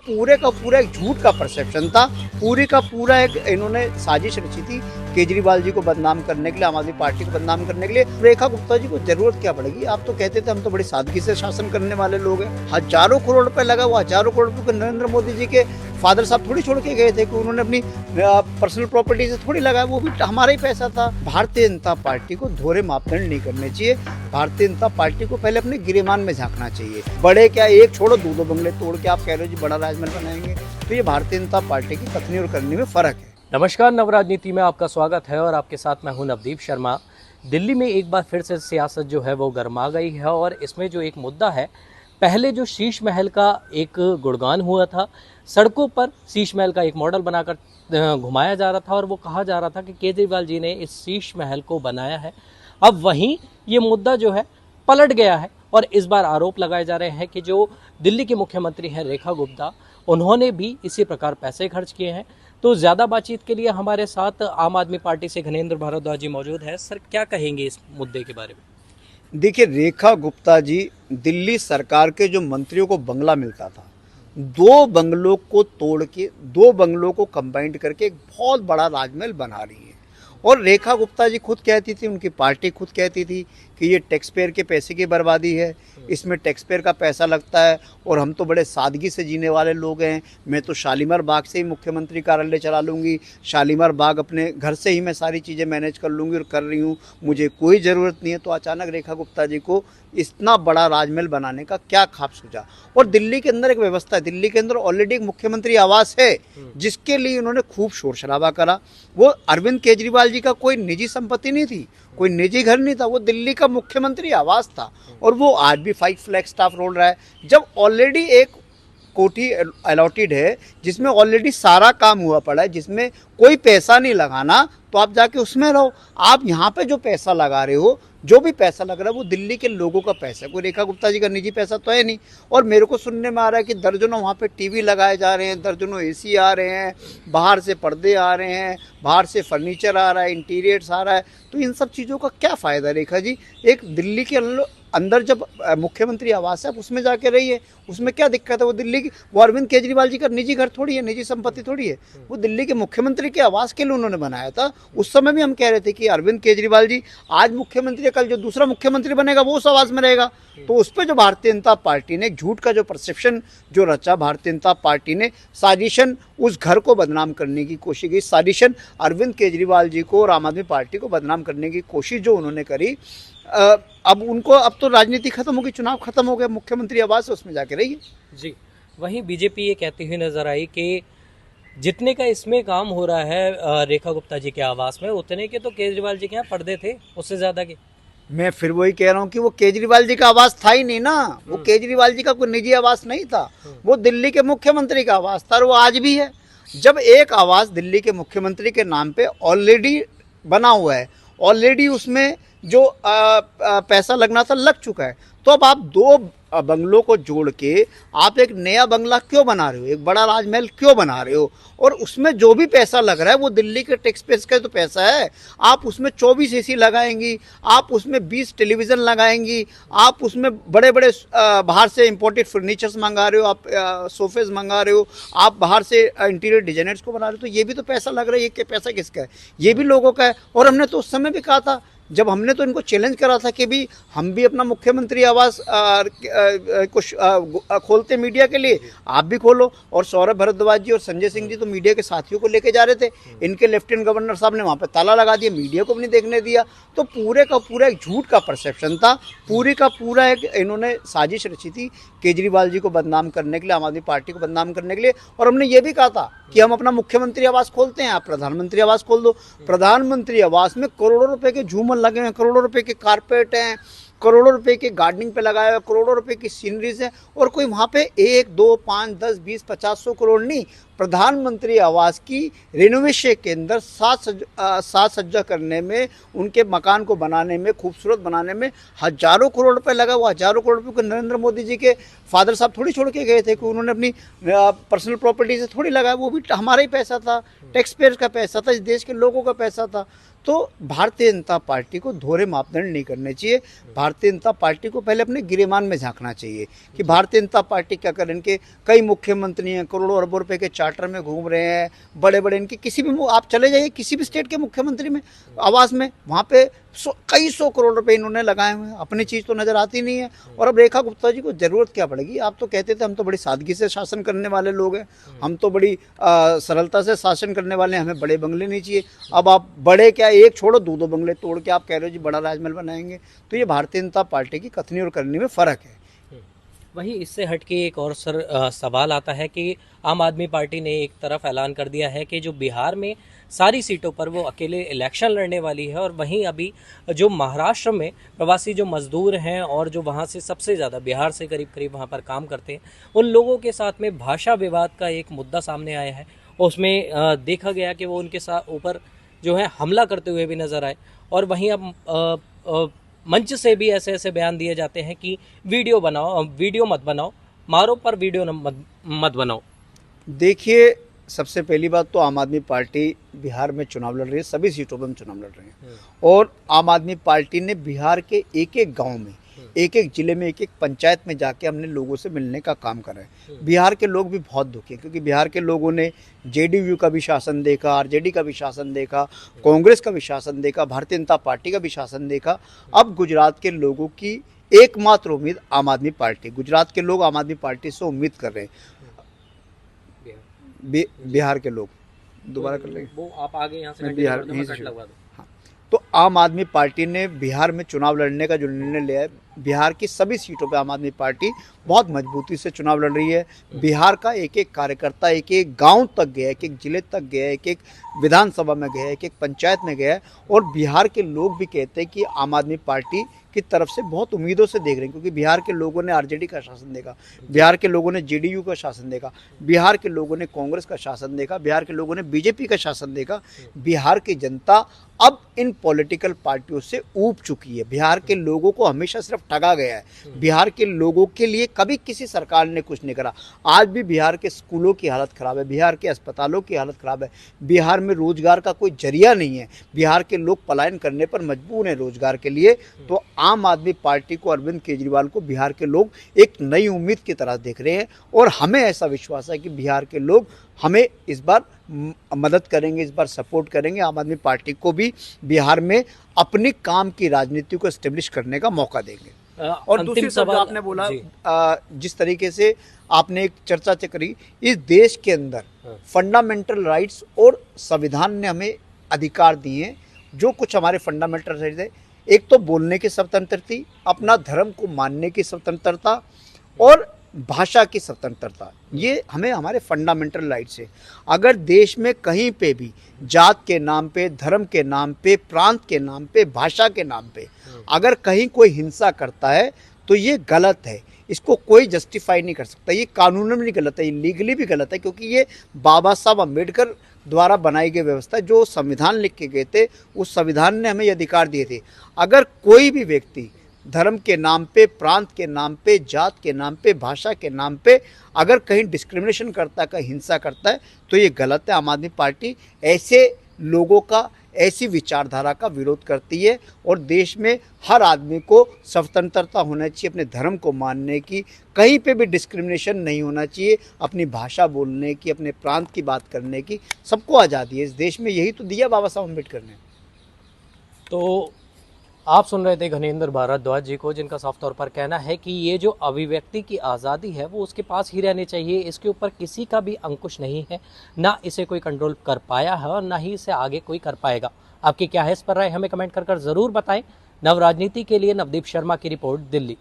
पूरे का पूरा एक झूठ का परसेप्शन था, पूरी का पूरा एक इन्होंने साजिश रची थी केजरीवाल जी को बदनाम करने के लिए, आम आदमी पार्टी को बदनाम करने के लिए। रेखा गुप्ता जी को जरूरत क्या पड़ेगी? आप तो कहते थे हम तो बड़ी सादगी से शासन करने वाले लोग हैं। हजारों करोड़ रुपए लगा, वो हजारों करोड़ रुपए को नरेंद्र मोदी जी के फादर साहब थोड़ी छोड़ के गए थे कि उन्होंने अपनी पर्सनल प्रॉपर्टी से थोड़ी लगाया, वो भी हमारा ही पैसा था। भारतीय जनता पार्टी को दोहरे मापदंड नहीं करने चाहिए। भारतीय जनता पार्टी को पहले अपने गिरेबान में झांकना चाहिए। बड़े क्या, एक छोड़ो दो बंगले तोड़ के आप कह रहे हो जी बड़ा राजमहल बनाएंगे, तो ये भारतीय जनता पार्टी की कथनी और करनी में फर्क है। नमस्कार, नवराजनीति में आपका स्वागत है और आपके साथ मैं हूं नवदीप शर्मा। दिल्ली में एक बार फिर से सियासत जो है वो गर्मा गई है और इसमें जो एक मुद्दा है, पहले जो शीश महल का एक गुणगान हुआ था, सड़कों पर शीश महल का एक मॉडल बनाकर घुमाया जा रहा था और वो कहा जा रहा था कि केजरीवाल जी ने इस शीश महल को बनाया है। अब वहीं ये मुद्दा जो है पलट गया है और इस बार आरोप लगाए जा रहे हैं कि जो दिल्ली के मुख्यमंत्री हैं रेखा गुप्ता, उन्होंने भी इसी प्रकार पैसे खर्च किए हैं। तो ज़्यादा बातचीत के लिए हमारे साथ आम आदमी पार्टी से घनेंद्र भारद्वाज जी मौजूद हैं। सर, क्या कहेंगे इस मुद्दे के बारे में? देखिए, रेखा गुप्ता जी दिल्ली सरकार के जो मंत्रियों को बंगला मिलता था, दो बंगलों को तोड़ के, दो बंगलों को कंबाइंड करके एक बहुत बड़ा राजमहल बना रही है। और रेखा गुप्ता जी खुद कहती थी, उनकी पार्टी खुद कहती थी कि ये टैक्स पेयर के पैसे की बर्बादी है, इसमें टैक्स पेयर का पैसा लगता है और हम तो बड़े सादगी से जीने वाले लोग हैं। मैं तो शालीमार बाग से ही मुख्यमंत्री कार्यालय चला लूँगी, शालीमार बाग अपने घर से ही मैं सारी चीज़ें मैनेज कर लूँगी और कर रही हूँ, मुझे कोई ज़रूरत नहीं है। तो अचानक रेखा गुप्ता जी को इतना बड़ा राजमहल बनाने का क्या ख्वाब सूझा? और दिल्ली के अंदर एक व्यवस्था है, दिल्ली के अंदर ऑलरेडी एक मुख्यमंत्री आवास है जिसके लिए उन्होंने खूब शोर शराबा करा। वो अरविंद केजरीवाल जी का कोई निजी संपत्ति नहीं थी, कोई निजी घर नहीं था, वो दिल्ली का मुख्यमंत्री आवास था और वो आज भी 5 फ्लैग स्टाफ रोल रहा है। जब ऑलरेडी एक कोठी अलॉटेड है जिसमें ऑलरेडी सारा काम हुआ पड़ा है, जिसमें कोई पैसा नहीं लगाना, तो आप जाके उसमें रहो। आप यहाँ पे जो पैसा लगा रहे हो, जो भी पैसा लग रहा है वो दिल्ली के लोगों का पैसा है, कोई रेखा गुप्ता जी का निजी पैसा तो है नहीं। और मेरे को सुनने में आ रहा है कि दर्जनों वहाँ पे टीवी लगाए जा रहे हैं, दर्जनों एसी आ रहे हैं, बाहर से पर्दे आ रहे हैं, बाहर से फर्नीचर आ रहा है, इंटीरियर्स आ रहा है। तो इन सब चीज़ों का क्या फ़ायदा रेखा जी? एक दिल्ली के अंदर जब मुख्यमंत्री आवास है, आप उसमें जाके रहिए, उसमें क्या दिक्कत है? वो दिल्ली की, वो अरविंद केजरीवाल जी का निजी घर थोड़ी है, निजी संपत्ति थोड़ी है, वो दिल्ली के मुख्यमंत्री के आवास के लिए उन्होंने बनाया था। उस समय भी हम कह रहे थे कि अरविंद केजरीवाल जी आज मुख्यमंत्री है, कल जो दूसरा मुख्यमंत्री बनेगा वो उस आवास में रहेगा। तो उस पर जो भारतीय जनता पार्टी ने झूठ का जो परसेप्शन जो रचा, भारतीय जनता पार्टी ने साजिशन उस घर को बदनाम करने की कोशिश की, साजिशन अरविंद केजरीवाल जी को और आम आदमी पार्टी को बदनाम करने की कोशिश जो उन्होंने करी, अब उनको, अब तो राजनीति खत्म होगी, चुनाव खत्म हो गया, मुख्यमंत्री आवास है उसमें जाके रहिए जी। वहीं बीजेपी ये कहती हुई नजर आई कि जितने का इसमें काम हो रहा है रेखा गुप्ता जी के आवास में, उतने के तो केजरीवाल जी के यहाँ पर्दे थे, उससे ज्यादा के। मैं फिर वही कह रहा हूँ कि वो केजरीवाल जी का आवास था ही नहीं ना, वो केजरीवाल जी का कोई निजी आवास नहीं था, वो दिल्ली के मुख्यमंत्री का आवास था और वो आज भी है। जब एक आवास दिल्ली के मुख्यमंत्री के नाम पे ऑलरेडी बना हुआ है, ऑलरेडी उसमें जो पैसा लगना था लग चुका है, तो अब आप दो बंगलों को जोड़ के आप एक नया बंगला क्यों बना रहे हो, एक बड़ा राजमहल क्यों बना रहे हो? और उसमें जो भी पैसा लग रहा है वो दिल्ली के टैक्स पेयर्स का तो पैसा है। आप उसमें 24 एसी लगाएंगी, आप उसमें 20 टेलीविज़न लगाएंगी, आप उसमें बड़े बड़े बाहर से इंपोर्टेड फर्नीचर्स मंगा रहे हो, आप सोफेज मंगा रहे हो, आप बाहर से इंटीरियर डिजाइनर्स को बना रहे हो, तो ये भी तो पैसा लग रहा है। ये पैसा किसका है? ये भी लोगों का है। और हमने तो उस समय भी कहा था, जब हमने तो इनको चैलेंज करा था कि भी हम भी अपना मुख्यमंत्री आवास को खोलते मीडिया के लिए, आप भी खोलो। और सौरभ भारद्वाज जी और संजय सिंह जी तो मीडिया के साथियों को लेके जा रहे थे, इनके लेफ्टिनेंट गवर्नर साहब ने वहाँ पे ताला लगा दिया, मीडिया को भी नहीं देखने दिया। तो पूरे का पूरा एक झूठ का परसेप्शन था, पूरी का पूरा एक इन्होंने साजिश रची थी केजरीवाल जी को बदनाम करने के लिए, आम आदमी पार्टी को बदनाम करने के लिए। और हमने ये भी कहा था कि हम अपना मुख्यमंत्री आवास खोलते हैं, आप प्रधानमंत्री आवास खोल दो। प्रधानमंत्री आवास में करोड़ों रुपए के झूमर लगे हैं, करोड़ों रुपए के कारपेट हैं, करोड़ों रुपए के गार्डनिंग पे लगाए हुए, करोड़ों रुपए की सीनरीज है, और कोई वहाँ पे 1, 2, 5, 10, 20, 50, 100 करोड़ नहीं, प्रधानमंत्री आवास की रेनोवेशन के अंदर साज सज्जा करने में, उनके मकान को बनाने में, खूबसूरत बनाने में हजारों करोड़ रुपए लगा। वो हजारों करोड़ रुपए को नरेंद्र मोदी जी के फादर साहब थोड़ी छोड़ के गए थे कि उन्होंने अपनी पर्सनल प्रॉपर्टी से थोड़ी लगाया, वो भी हमारा ही पैसा था, टैक्स पेयर्स का पैसा था, इस देश के लोगों का पैसा था। तो भारतीय जनता पार्टी को दोहरे मापदंड नहीं करने चाहिए। भारतीय जनता पार्टी को पहले अपने गिरेबान में झांकना चाहिए कि भारतीय जनता पार्टी क्या कर, इनके कई मुख्यमंत्री हैं, करोड़ों अरबों रुपए के चार्टर में घूम रहे हैं, बड़े बड़े इनके किसी भी आप चले जाइए किसी भी स्टेट के मुख्यमंत्री में आवास में, वहाँ पे कई सौ करोड़ रुपए इन्होंने लगाए हुए हैं, अपनी चीज़ तो नज़र आती नहीं है। और अब रेखा गुप्ता जी को ज़रूरत क्या पड़ेगी? आप तो कहते थे हम तो बड़ी सादगी से शासन करने वाले लोग हैं, हम तो बड़ी सरलता से शासन करने वाले हैं, हमें बड़े बंगले नहीं चाहिए। अब आप बड़े क्या, एक छोड़ो दो दो बंगले तोड़ के आप कह रहे हो जी बड़ा राजमहल बनाएंगे। तो ये भारतीय जनता पार्टी की कथनी और करनी में फ़र्क है। वहीं इससे हटके एक और सवाल आता है कि आम आदमी पार्टी ने एक तरफ ऐलान कर दिया है कि जो बिहार में सारी सीटों पर वो अकेले इलेक्शन लड़ने वाली है, और वहीं अभी जो महाराष्ट्र में प्रवासी जो मजदूर हैं और जो वहाँ से सबसे ज़्यादा बिहार से करीब करीब वहाँ पर काम करते हैं, उन लोगों के साथ में भाषा विवाद का एक मुद्दा सामने आया है। उसमें देखा गया कि वो उनके साथ ऊपर जो है हमला करते हुए भी नजर आए। और वहीं अब मंच से भी ऐसे ऐसे बयान दिए जाते हैं कि वीडियो बनाओ, वीडियो मत बनाओ, मारो पर वीडियो मत बनाओ। देखिए, सबसे पहली बात तो आम आदमी पार्टी बिहार में चुनाव लड़ रही है, सभी सीटों पर हम चुनाव लड़ रहे हैं। और आम आदमी पार्टी ने बिहार के एक एक गांव में, एक एक जिले में, एक एक पंचायत में जाके हमने लोगों से मिलने का काम करा है। बिहार के लोग भी बहुत दुखी हैं, क्योंकि बिहार के लोगों ने जेडीयू का भी शासन देखा, आरजेडी का भी शासन देखा, कांग्रेस का भी शासन देखा, भारतीय जनता पार्टी का भी शासन देखा। अब गुजरात के लोगों की एकमात्र उम्मीद आम आदमी पार्टी, गुजरात के लोग आम आदमी पार्टी से उम्मीद कर रहे हैं। बिहार के लोग दोबारा कर लेंगे, वो आप आगे यहाँ से बिहार यहीं से लगवा दो। हाँ, तो आम आदमी पार्टी ने बिहार में चुनाव लड़ने का जो निर्णय लिया है, बिहार की सभी सीटों पे आम आदमी पार्टी बहुत मजबूती से चुनाव लड़ रही है। बिहार का एक एक कार्यकर्ता एक एक गांव तक गया, एक एक जिले तक गया, एक एक विधानसभा में गया, एक एक पंचायत में गया। और बिहार के लोग भी कहते हैं कि आम आदमी पार्टी की तरफ से बहुत उम्मीदों से देख रहे हैं, क्योंकि बिहार के लोगों ने आरजेडी का शासन देखा, बिहार के लोगों ने जेडीयू का शासन देखा, बिहार के लोगों ने कांग्रेस का शासन देखा, बिहार के लोगों ने बीजेपी का शासन देखा। बिहार की जनता अब इन पॉलिटिकल पार्टियों से ऊब चुकी है। बिहार के लोगों को हमेशा सिर्फ ठगा गया है। बिहार के लोगों के लिए कभी किसी सरकार ने कुछ नहीं करा। आज भी बिहार के स्कूलों की हालत ख़राब है, बिहार के अस्पतालों की हालत ख़राब है, बिहार में रोजगार का कोई जरिया नहीं है, बिहार के लोग पलायन करने पर मजबूर हैं रोजगार के लिए। तो आम आदमी पार्टी को, अरविंद केजरीवाल को बिहार के लोग एक नई उम्मीद की तरह देख रहे हैं। और हमें ऐसा विश्वास है कि बिहार के लोग हमें इस बार मदद करेंगे, इस बार सपोर्ट करेंगे। आम आदमी पार्टी को भी बिहार में अपनी काम की राजनीति को एस्टेब्लिश करने का मौका देंगे। और दूसरी सवाल आपने बोला, जिस तरीके से आपने एक चर्चा करी, इस देश के अंदर फंडामेंटल राइट्स और संविधान ने हमें अधिकार दिए हैं। जो कुछ हमारे फंडामेंटल राइट्स है, एक तो बोलने की स्वतंत्रता, अपना धर्म को मानने की स्वतंत्रता और भाषा की स्वतंत्रता, ये हमें हमारे फंडामेंटल राइट्स है। अगर देश में कहीं पे भी जात के नाम पे, धर्म के नाम पे, प्रांत के नाम पे, भाषा के नाम पे अगर कहीं कोई हिंसा करता है तो ये गलत है, इसको कोई जस्टिफाई नहीं कर सकता। ये कानून में भी गलत है, ये लीगली भी गलत है, क्योंकि ये बाबा साहब अम्बेडकर द्वारा बनाई गई व्यवस्था, जो संविधान लिख के गए थे, उस संविधान ने हमें ये अधिकार दिए थे। अगर कोई भी व्यक्ति धर्म के नाम पे, प्रांत के नाम पे, जात के नाम पे, भाषा के नाम पे अगर कहीं डिस्क्रिमिनेशन करता है, कहीं हिंसा करता है, तो ये गलत है। आम आदमी पार्टी ऐसे लोगों का, ऐसी विचारधारा का विरोध करती है। और देश में हर आदमी को स्वतंत्रता होना चाहिए अपने धर्म को मानने की, कहीं पे भी डिस्क्रिमिनेशन नहीं होना चाहिए, अपनी भाषा बोलने की, अपने प्रांत की बात करने की, सबको आज़ादी है इस देश में। यही तो दिया बाबा साहब अम्बेडकर ने। तो आप सुन रहे थे घनेंद्र भारद्वाज जी को, जिनका साफ तौर पर कहना है कि ये जो अभिव्यक्ति की आज़ादी है वो उसके पास ही रहनी चाहिए, इसके ऊपर किसी का भी अंकुश नहीं है, ना इसे कोई कंट्रोल कर पाया है और ना ही इसे आगे कोई कर पाएगा। आपकी क्या है इस पर राय, हमें कमेंट कर ज़रूर बताएं। नव राजनीति के लिए नवदीप शर्मा की रिपोर्ट, दिल्ली।